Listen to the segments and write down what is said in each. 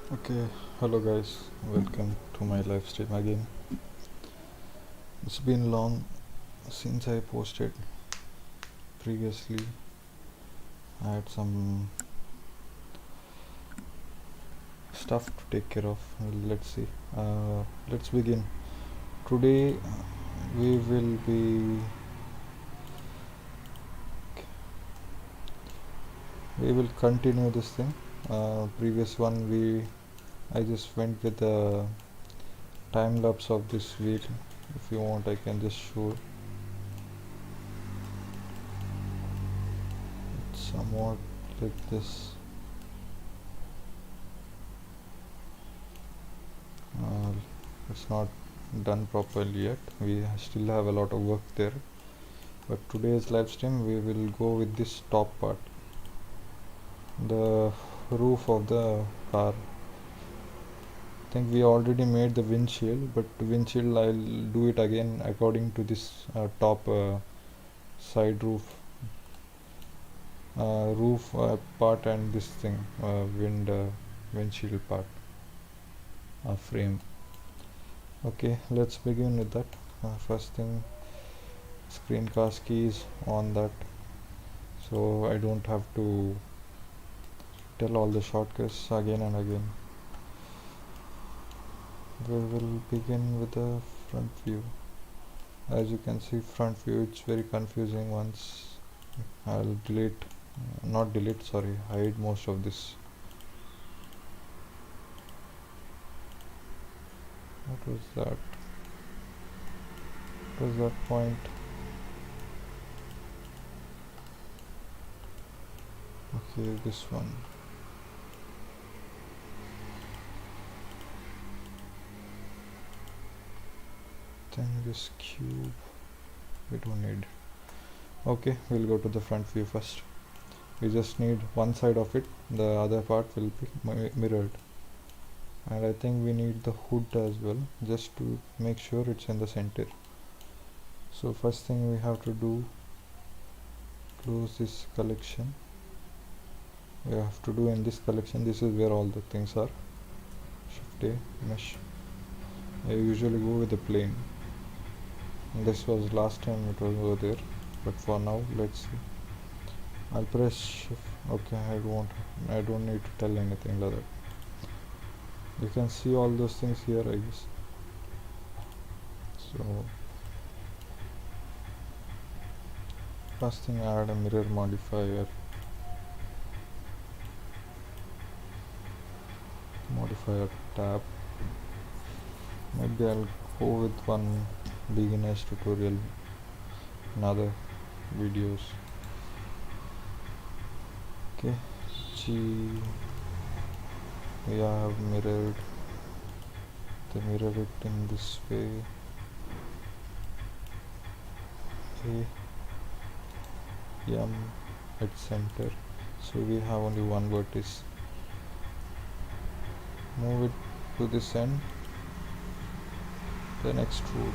Okay, hello guys, welcome to my live stream again. It's been long since I posted previously. I had some stuff to take care of. Let's see. Let's begin. Today we will be we will continue this thing. Previous one I just went with the time lapse of this wheel. If you want, I can just show it somewhat like this. Uh, it's not done properly yet. We still have a lot of work there. But today's live stream we will go with this top part, the roof of the car. I think we already made the windshield, but windshield I'll do it again according to this top side roof part and this thing windshield part frame. Okay, let's begin with that. First thing, screencast keys on that, so I don't have to tell all the shortcuts again and again. We will begin with the front view. As you can see, front view, it's very confusing. Once I'll hide most of this. What was that? What was that point? Okay, this one. Then this cube we don't need. Okay, we'll go to the front view first. We just need one side of it, the other part will be mirrored. And I think we need the hood as well, just to make sure it's in the center. So first thing we have to do, close this collection. We have to do in this collection, this is where all the things are. Shift A, mesh. I usually go with the plane. This was last time it was over there, but for now let's see. I'll press shift. Okay, I don't need to tell anything like that. You can see all those things here, I guess. So first thing, add a mirror modifier tab. Maybe I'll go with one beginner's tutorial in other videos. Okay, we have mirror it in this way. At center, so we have only one vertex. Move it to this end, then extrude.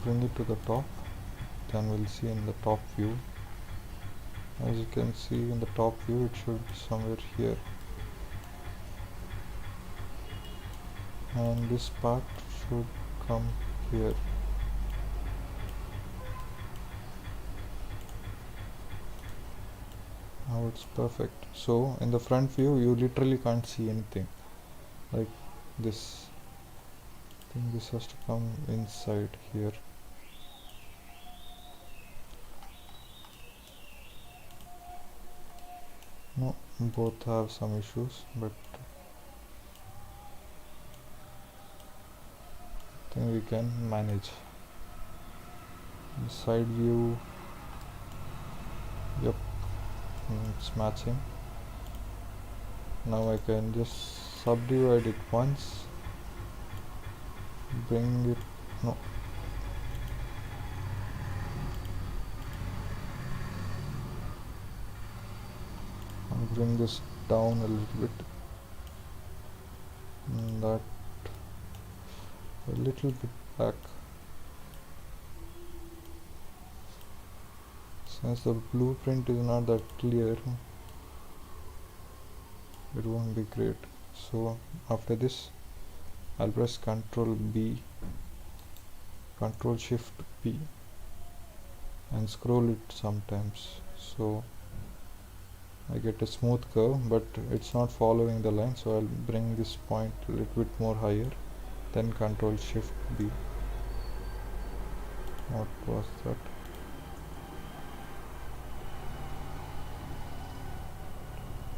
Bring it to the top, then we'll see in the top view. As you can see in the top view, it should be somewhere here, and this part should come here. Now it's perfect. So in the front view you literally can't see anything like this. I think this has to come inside here. No, both have some issues, but I think we can manage. The side view, yep, it's matching. Now I can just subdivide it once, bring it, no, and bring this down a little bit, and that a little bit back. Since the blueprint is not that clear, it won't be great. So after this I'll press Ctrl B, Ctrl Shift B and scroll it sometimes, so I get a smooth curve, but it's not following the line, so I'll bring this point a little bit more higher, then Ctrl Shift B. What was that?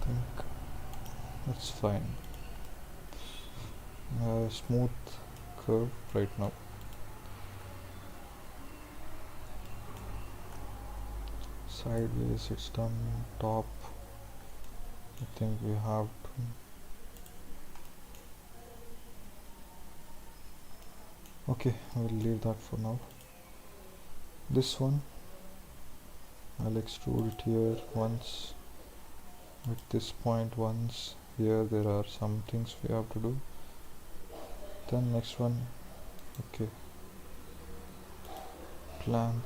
I think that's fine. Smooth curve right now. Sideways it's done. Top, I think we have to. Okay, we'll leave that for now. This one I'll extrude it here once, at this point once. Here there are some things we have to do. Then next one, okay, plan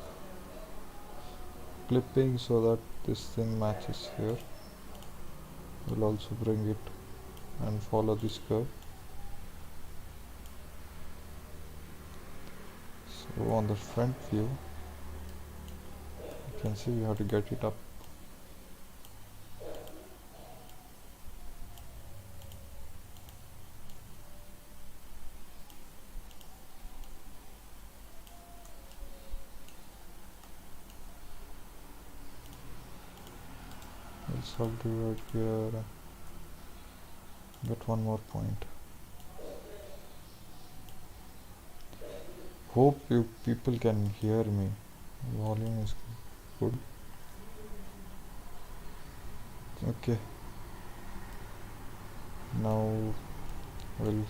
clipping so that this thing matches here. We'll also bring it and follow this curve. So on the front view you can see we have to get it up. We'll subdivide here, get one more point. Hope you people can hear me. Volume is good. Okay, now we'll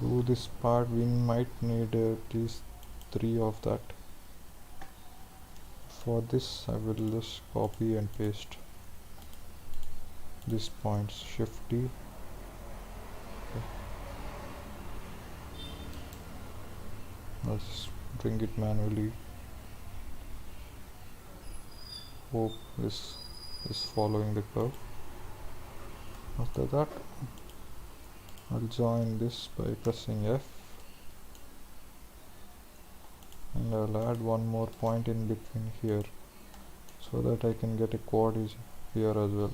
do this part. We might need at least 3 of that. For this I will just copy and paste these points, Shift D. Okay. I'll just bring it manually. Hope this is following the curve. After that I'll join this by pressing F, and I'll add one more point in between here so that I can get a quad here as well.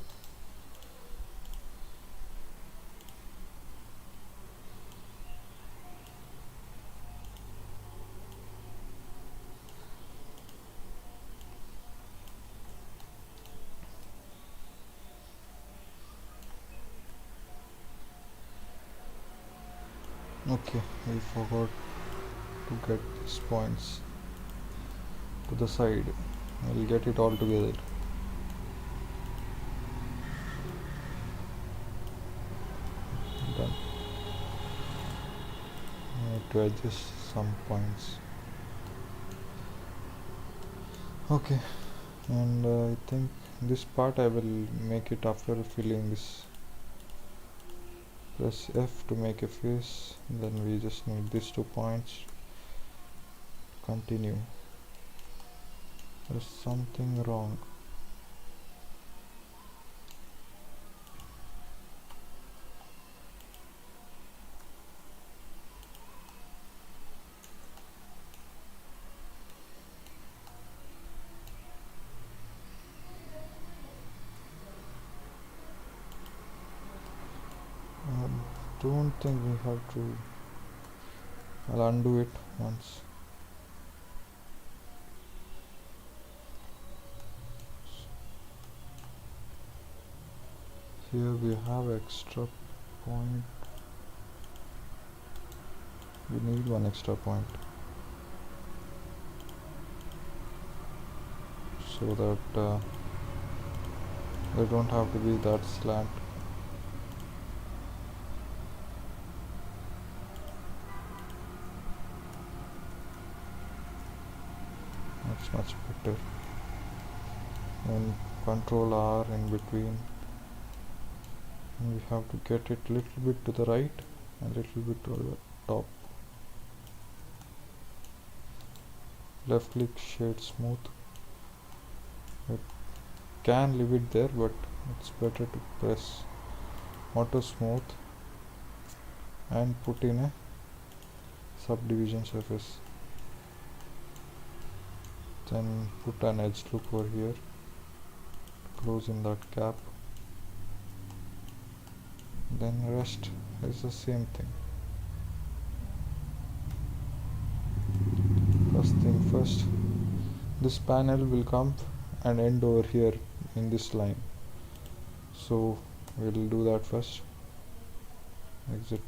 Okay, we forgot to get these points to the side. I'll get it all together. Done. I need to adjust some points. Okay, and I think this part I will make it after filling this. Press F to make a face, then we just need these 2 points. Continue. There's something wrong. Don't think we have to. I'll undo it once. Here we have extra point. We need one extra point so that they don't have to be that slant. That's much better. And Control R in between. And we have to get it a little bit to the right and a little bit to the top. Left click, shade smooth. it can leave it there, but it's better to press auto smooth and put in a subdivision surface. Then put an edge loop over here, close in that gap. Then rest is the same thing. First thing first, this panel will come and end over here in this line, so we'll do that first. Exit,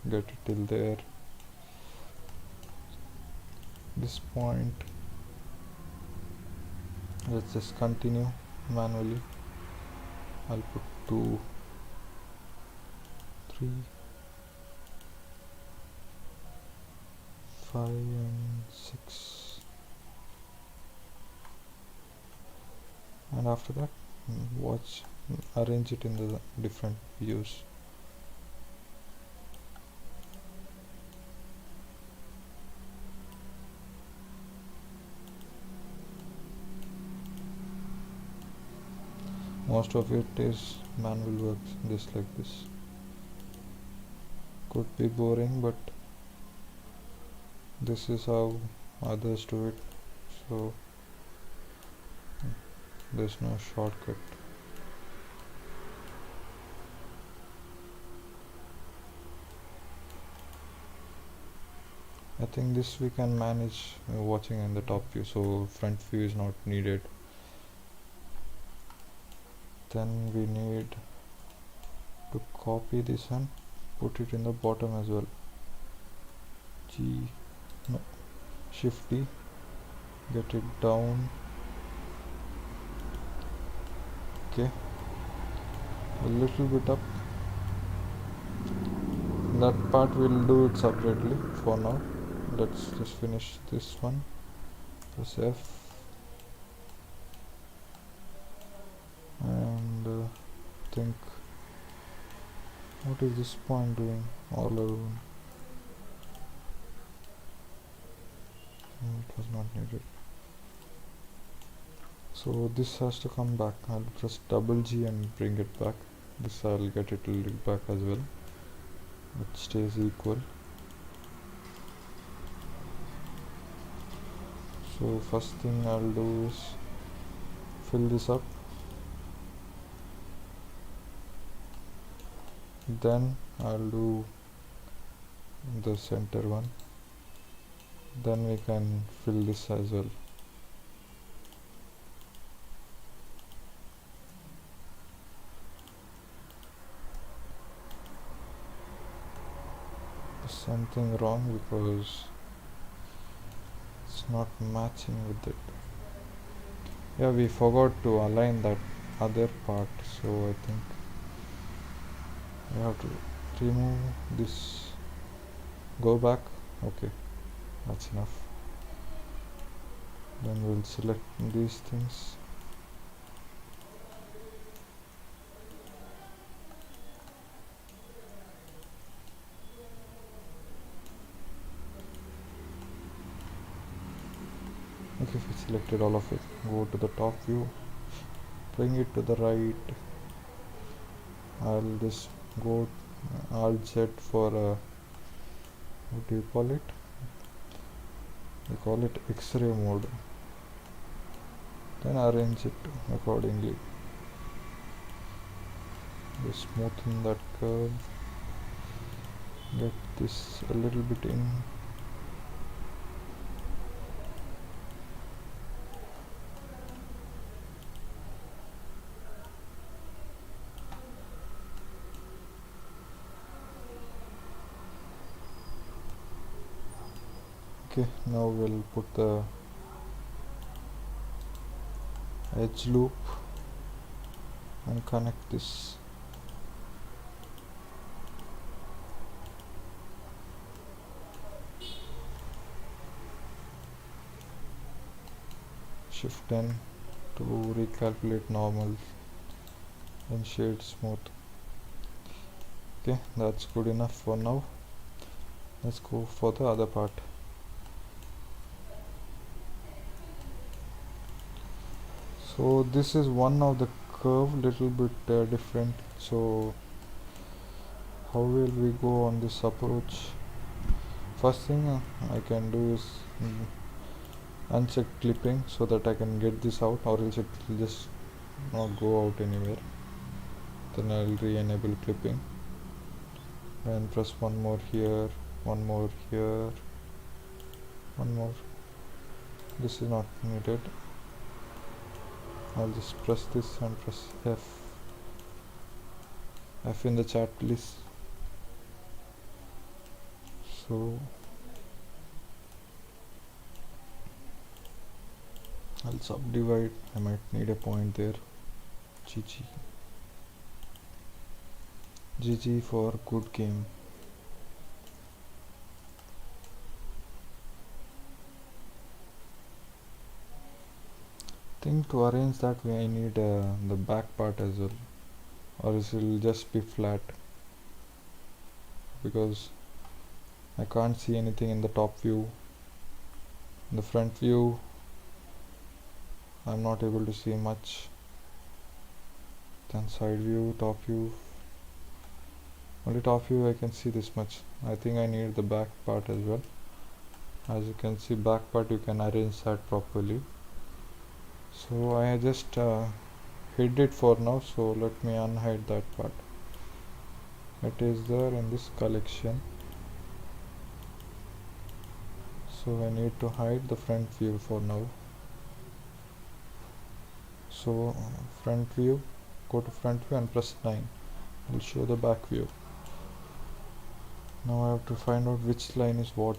get it till there. This point, let's just continue manually. I'll put 2, 3, 5 and 6, and after that arrange it in the different views. Most of it is manual work, just like this. Could be boring, but this is how others do it, so there's no shortcut. I think this we can manage watching in the top view, so front view is not needed. Then we need to copy this and put it in the bottom as well. Shift D, get it down. Okay, a little bit up. That part we'll do it separately for now. Let's just finish this one. Press F and think, what is this point doing all alone? It was not needed. So this has to come back. I'll press double G and bring it back. This I'll get it a little back as well. It stays equal. So first thing I'll do is fill this up. Then I'll do the center one. Then we can fill this as well. Something wrong because it's not matching with it. Yeah, we forgot to align that other part, so I think we have to remove this, go back. Okay, that's enough. Then we'll select these things. Okay, we selected all of it. Go to the top view, bring it to the right. I'll just go Alt Z for what do you call it? We call it X-ray mode. Then arrange it accordingly. Just smoothen that curve. Get this a little bit in. Okay, now we'll put the edge loop and connect this. Shift N to recalculate normal and shade smooth. Okay, that's good enough for now. Let's go for the other part. So this is one of the curve, little bit different. So how will we go on this approach? First thing I can do is uncheck clipping so that I can get this out, or else it will just not go out anywhere. Then I'll re-enable clipping and press one more here, one more here, one more. This is not needed. I'll just press this and press F in the chat please. So I'll subdivide. I might need a point there. GG for good game. Think to arrange that way I need the back part as well, or else it will just be flat, because I can't see anything in the top view. In the front view I'm not able to see much. Then side view, top view, only top view I can see this much. I think I need the back part as well. As you can see, back part you can arrange that properly. So I just hid it for now, so let me unhide that part. It is there in this collection, so I need to hide the front view for now. So front view, go to front view and press 9. I'll show the back view. Now I have to find out which line is what.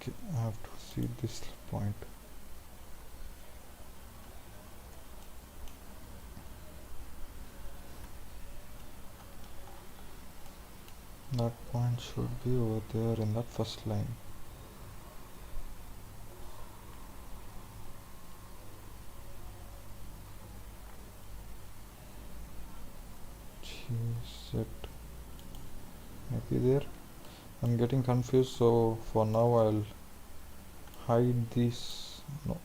Okay, I have to see this point. That point should be over there in that first line. Set maybe there. I'm getting confused, so for now I'll hide this. No.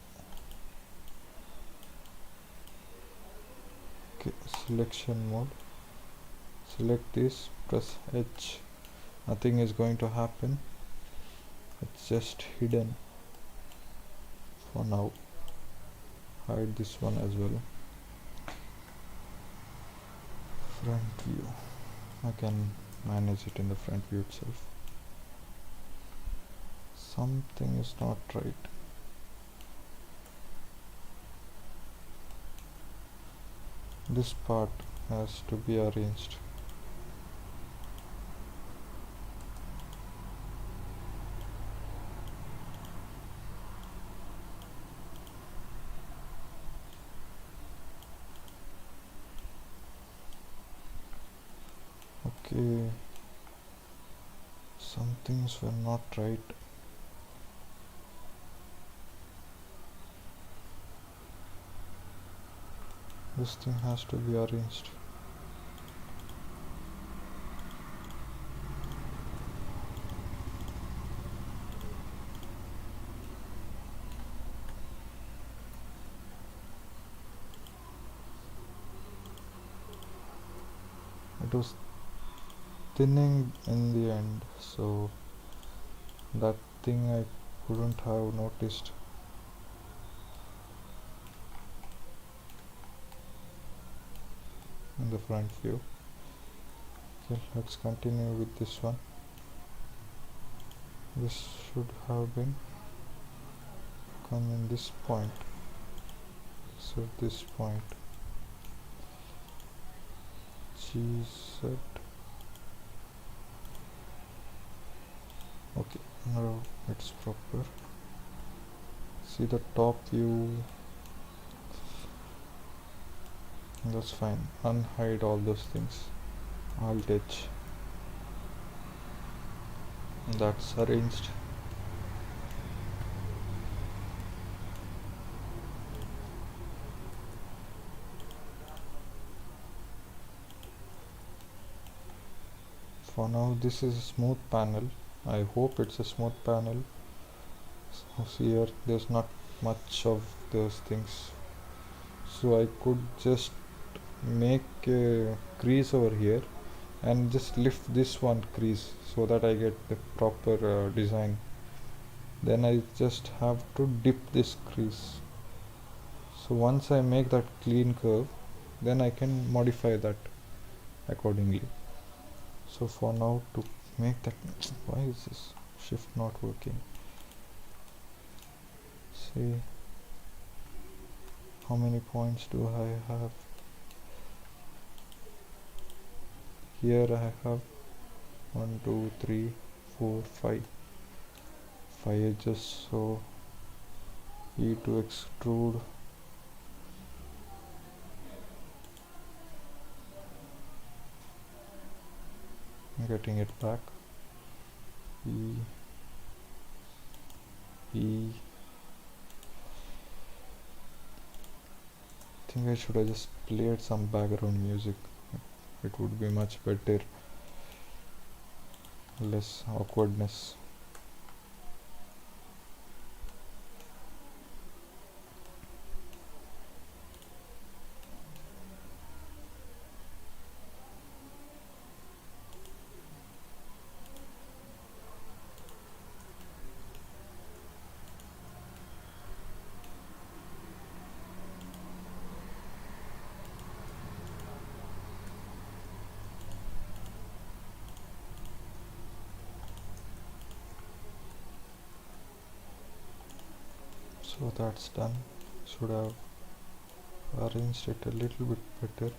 Okay, selection mode. Select this, press H. Nothing is going to happen. It's just hidden for now. Hide this one as well. Front view, I can manage it in the front view itself. Something is not right. This part has to be arranged. Okay, some things were not right. This thing has to be arranged. It was thinning in the end, so that thing I couldn't have noticed. In the front view. Okay, let's continue with this one. This should have been come in this point, so this point G set. Okay, now it's proper. See the top view. That's fine. Unhide all those things. Alt H. That's arranged. For now, this is a smooth panel. I hope it's a smooth panel. So here there's not much of those things, so I could just make a crease over here and just lift this one crease so that I get the proper design. Then I just have to dip this crease. So once I make that clean curve, then I can modify that accordingly. So for now, to make that, why is this shift not working? See, how many points do I have? Here I have 1 2 3 4 5 edges. So E to extrude, getting it back. E E. I think I should have just played some background music. It would be much better, less awkwardness. So that's done. Should have arranged it a little bit better.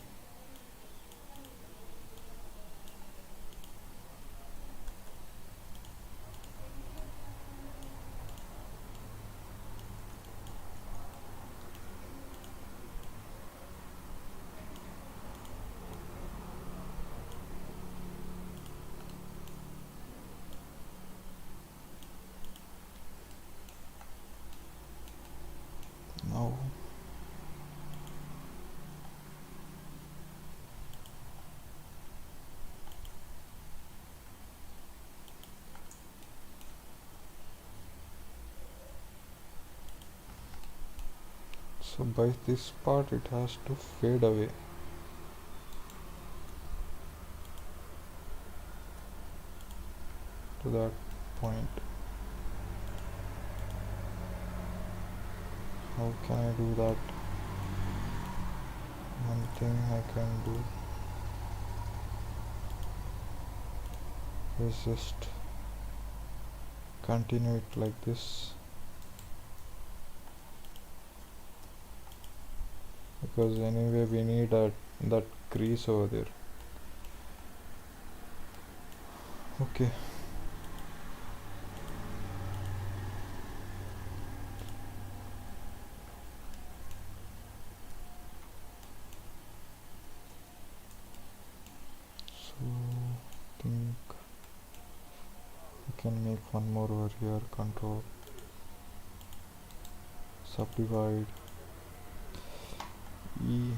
Now so by this part it has to fade away. To that point. How can I do that? One thing I can do is just continue it like this, because anyway we need that crease over there. Okay. So I think I can make one more over here. Control, subdivide, E.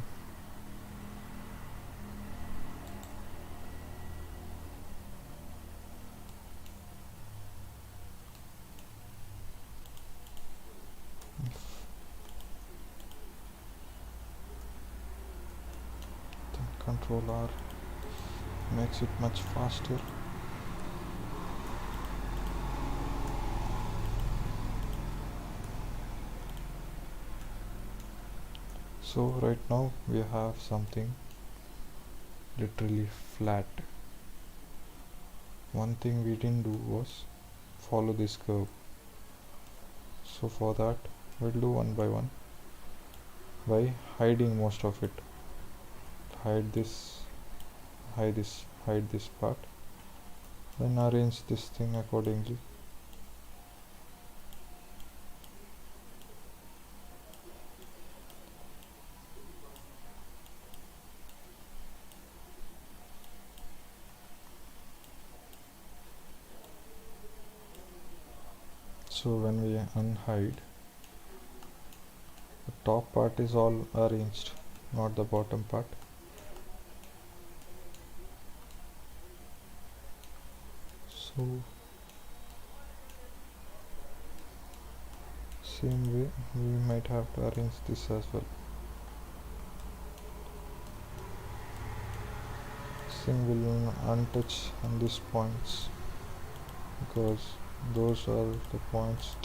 Then Control R makes it much faster. So right now we have something literally flat. One thing we didn't do was follow this curve. So for that we'll do one by one by hiding most of it. Hide this, hide this part, then arrange this thing accordingly. So when we unhide, the top part is all arranged, not the bottom part. So Same way we might have to arrange this as well. This thing will untouch on these points because those are the points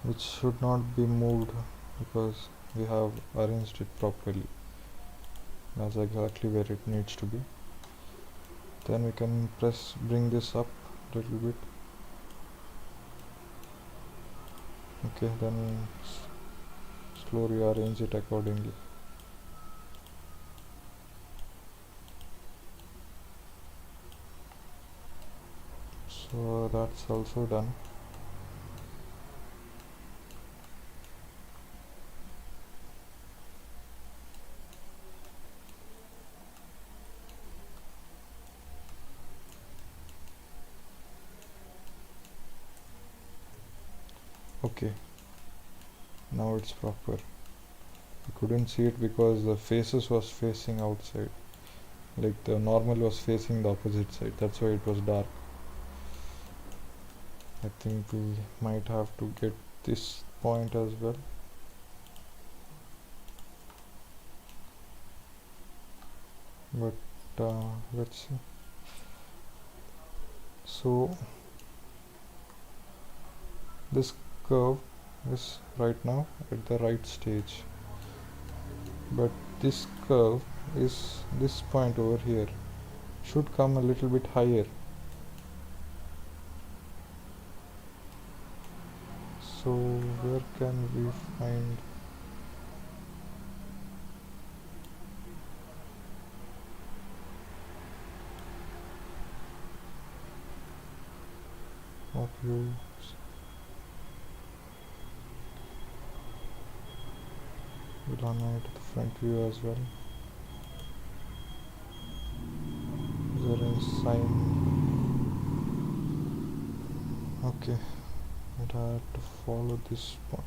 which should not be moved because we have arranged it properly. That's exactly where it needs to be. Then we can bring this up a little bit. Okay, then slowly arrange it accordingly. So that's also done. Okay, now it's proper. I couldn't see it because the faces was facing outside, like the normal was facing the opposite side, that's why it was dark. I think we might have to get this point as well. But let's see. So this curve is right now at the right stage, but this curve is this point over here should come a little bit higher. So where can we find of you? We'll run it the front view as well. Is there any sign? Okay, it had to follow this point.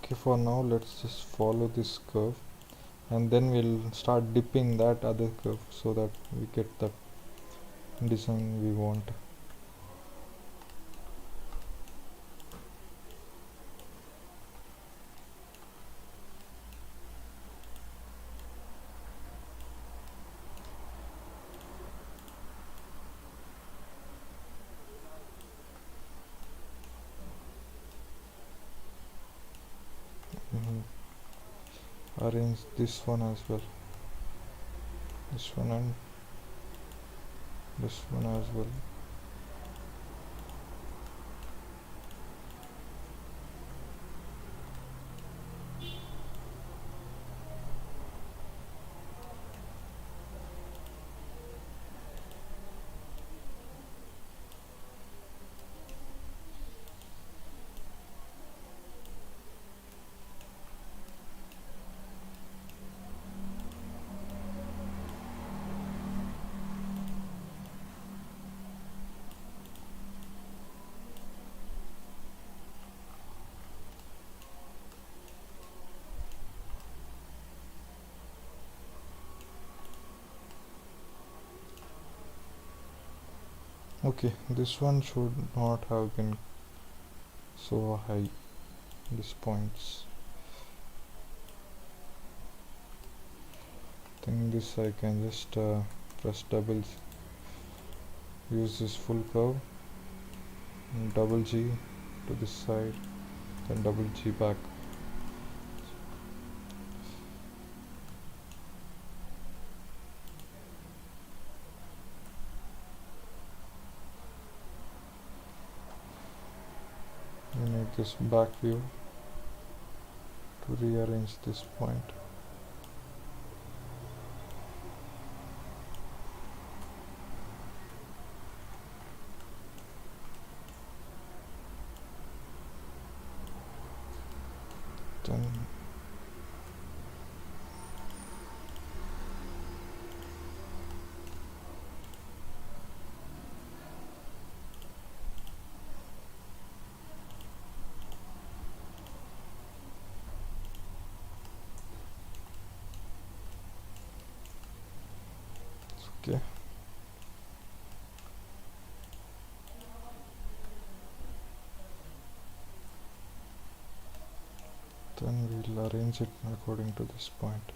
Okay, for now let's just follow this curve and then we'll start dipping that other curve so that we get the design we want. Arrange this one as well, this one and this one as well. Okay, this one should not have been so high, these points. I think this I can just press double, use this full curve, and double G to this side, then double G back. We need this back view to rearrange this point. Then Okay, then we'll arrange it according to this point.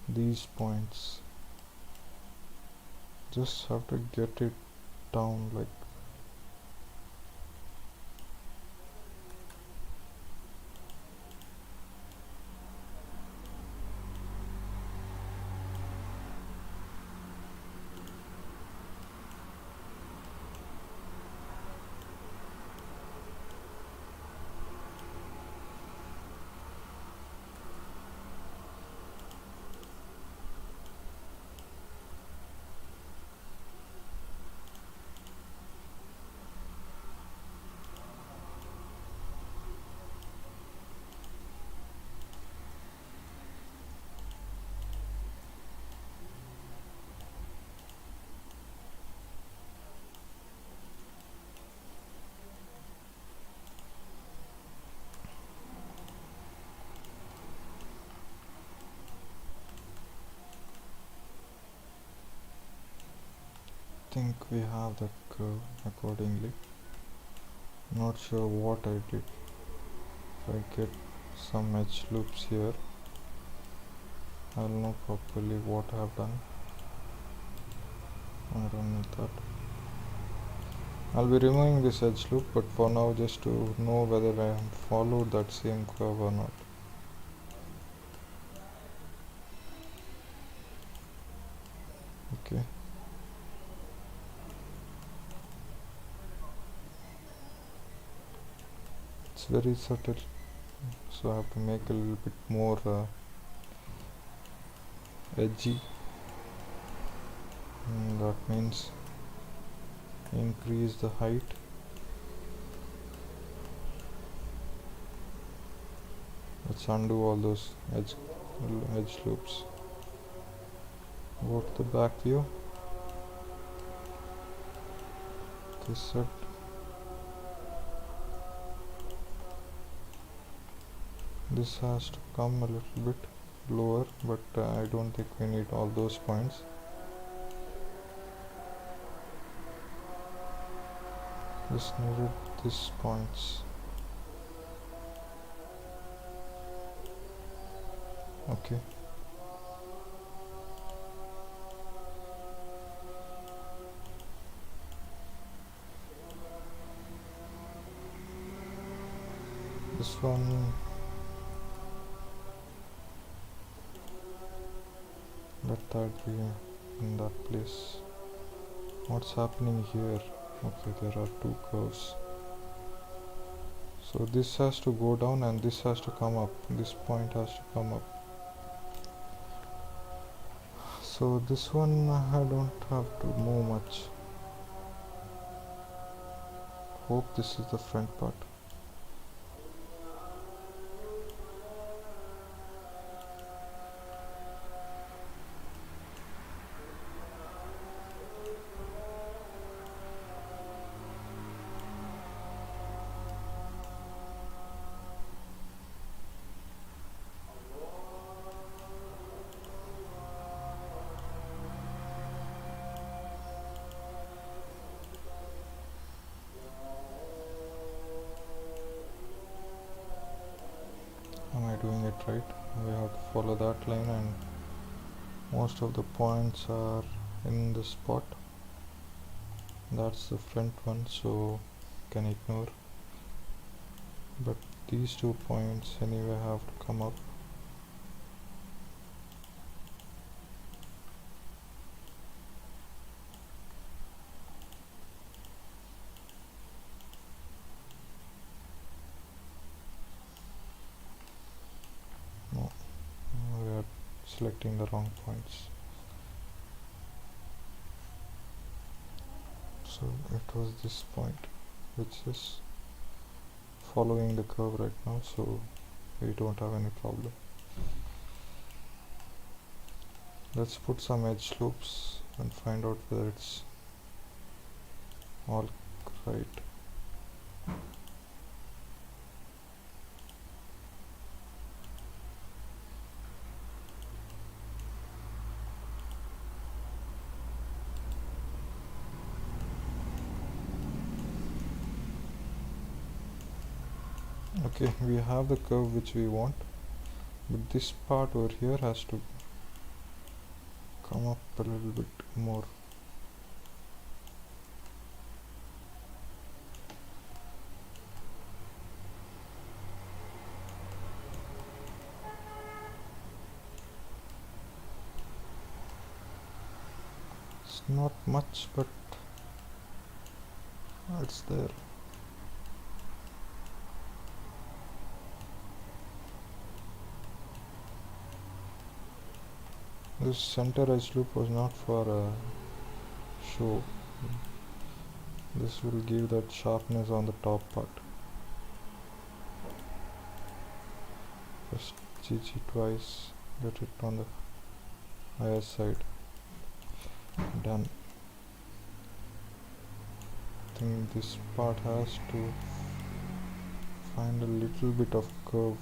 These points just have to get it down like think we have that curve accordingly. Not sure what I did. If I get some edge loops here, I'll know properly what I have done. I don't need that. I'll be removing this edge loop, but for now just to know whether I have followed that same curve or not. Okay. It's very subtle, so I have to make a little bit more edgy. And that means increase the height. Let's undo all those edge loops. Go to the back view. This set. This has to come a little bit lower, but I don't think we need all those points. Just needed these points. Okay. This one, let that be in that place. What's happening here? Okay, there are two curves. So this has to go down and this has to come up. This point has to come up. So this one I don't have to move much. Hope this is the front part. Am I doing it right? We have to follow that line, and most of the points are in the spot. That's the front one, so can ignore. But these 2 points anyway have to come up. No, we are selecting the wrong points. So it was this point which is following the curve right now, so we don't have any problem. Let's put some edge loops and find out whether it's all right. Okay, we have the curve which we want, but this part over here has to come up a little bit more. It's not much, but it's there. This center edge loop was not for a show. This will give that sharpness on the top part. Just GG twice, get it on the higher side. Done. I think this part has to find a little bit of curve.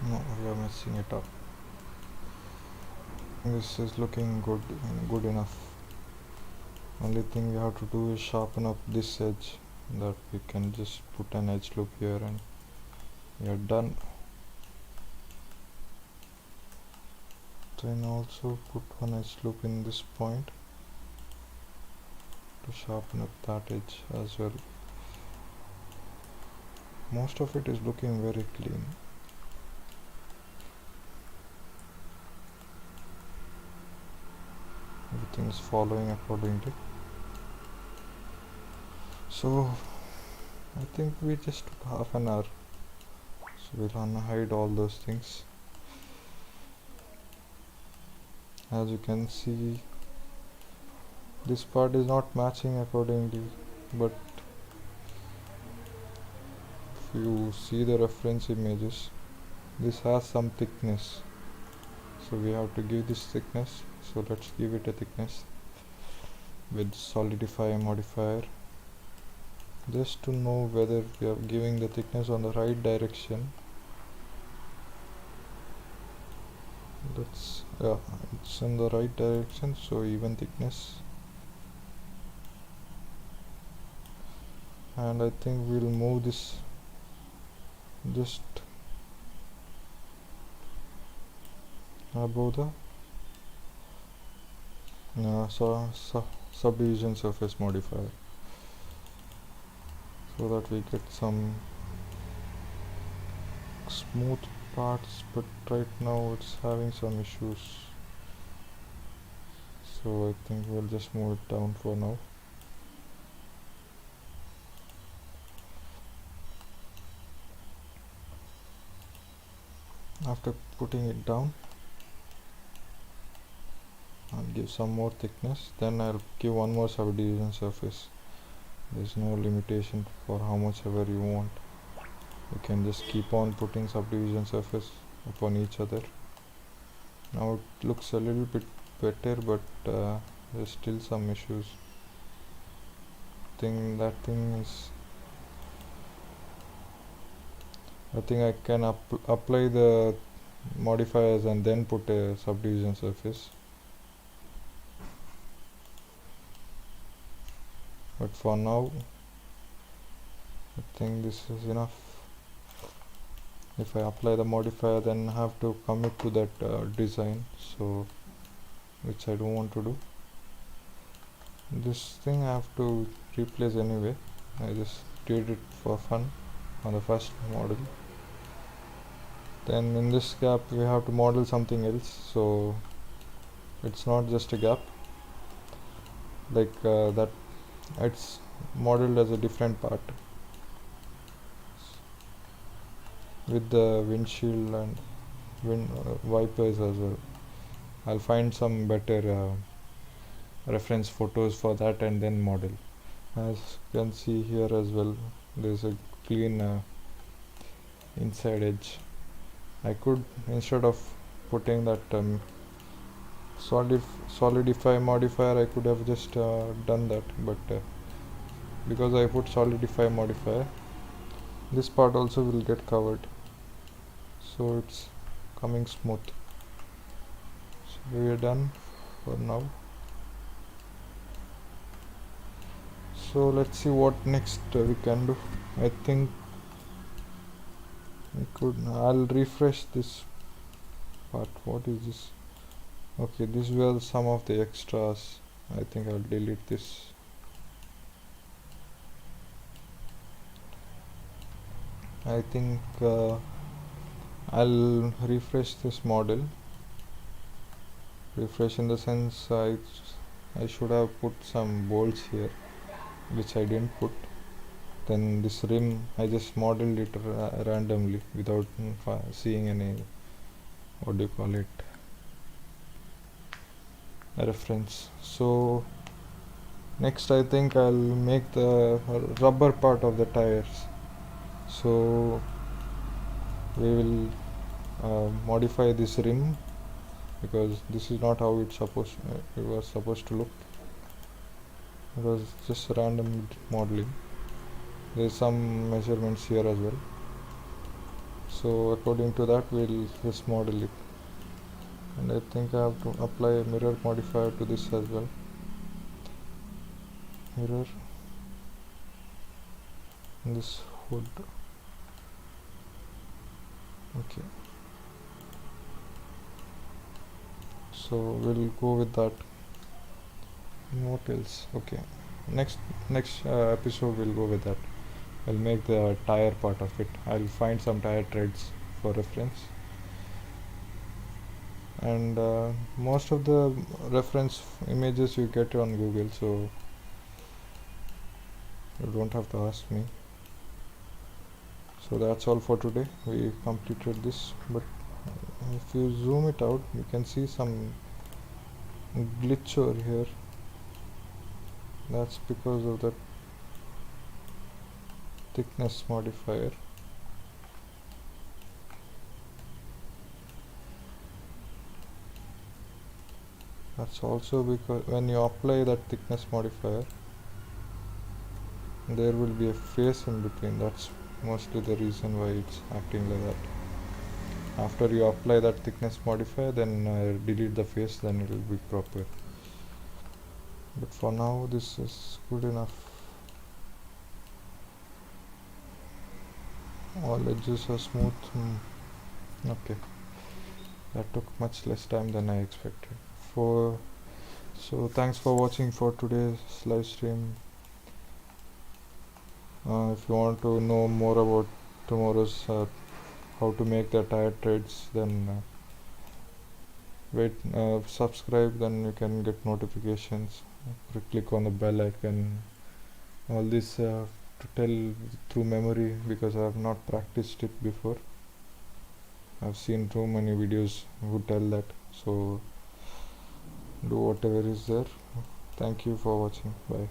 No, we are messing it up. This is looking good enough. Only thing we have to do is sharpen up this edge, that we can just put an edge loop here and we are done. Then also put one edge loop in this point to sharpen up that edge as well. Most of it is looking very clean. Everything is following accordingly. So I think we just took half an hour, so we'll unhide all those things. As you can see, this part is not matching accordingly, but if you see the reference images, this has some thickness, so we have to give this thickness. So let's give it a thickness with solidify modifier, just to know whether we are giving the thickness on the right direction. Yeah, it's in the right direction, so even thickness. And I think we'll move this just above the subdivision surface modifier, so that we get some smooth parts, but right now it's having some issues, so I think we'll just move it down for now. After putting it down, I'll give some more thickness, then I'll give one more subdivision surface. There's no limitation for how much ever you want. You can just keep on putting subdivision surface upon each other. Now it looks a little bit better, but there's still some issues. I think I can apply the modifiers and then put a subdivision surface, but for now I think this is enough. If I apply the modifier, then I have to commit to that design, so which I don't want to do. This thing I have to replace anyway. I just did it for fun on the first model. Then in this gap we have to model something else, so it's not just a gap like that. It's modeled as a different part with the windshield and wipers as well. I'll find some better reference photos for that and then model. As you can see here as well, there's a clean inside edge. I could, instead of putting that solidify modifier, I could have just done that, but because I put solidify modifier, this part also will get covered, so it's coming smooth. So we are done for now. So let's see what next we can do. I think I'll refresh this part. What is this? Okay, these were some of the extras. I think I'll delete this. I think I'll refresh this model. Refresh in the sense I should have put some bolts here, which I didn't put. Then this rim, I just modeled it randomly without seeing any, what do you call it, a reference. So next I think I'll make the rubber part of the tires. So we will modify this rim, because this is not how it was supposed to look. It was just random modeling. There's some measurements here as well, so according to that we'll just model it. And I think I have to apply a mirror modifier to this as well. Mirror in this hood. Okay, so we'll go with that. What else? Okay, next episode we'll go with that. I'll make the tire part of it. I'll find some tire treads for reference, and most of the reference images you get on Google, so you don't have to ask me. So that's all for today. We completed this, but if you zoom it out, you can see some glitch over here. That's because of the thickness modifier. That's also because when you apply that thickness modifier, there will be a face in between. That's mostly the reason why it's acting like that. After you apply that thickness modifier, then delete the face, then it will be proper. But for now this is good enough. All edges are smooth. Okay, that took much less time than I expected. So thanks for watching for today's live stream. If you want to know more about tomorrow's how to make the tire treads, then subscribe, then you can get notifications. Click on the bell icon. All this to tell through memory, because I have not practiced it before. I've seen too many videos who tell that, so do whatever is there. Thank you for watching. Bye.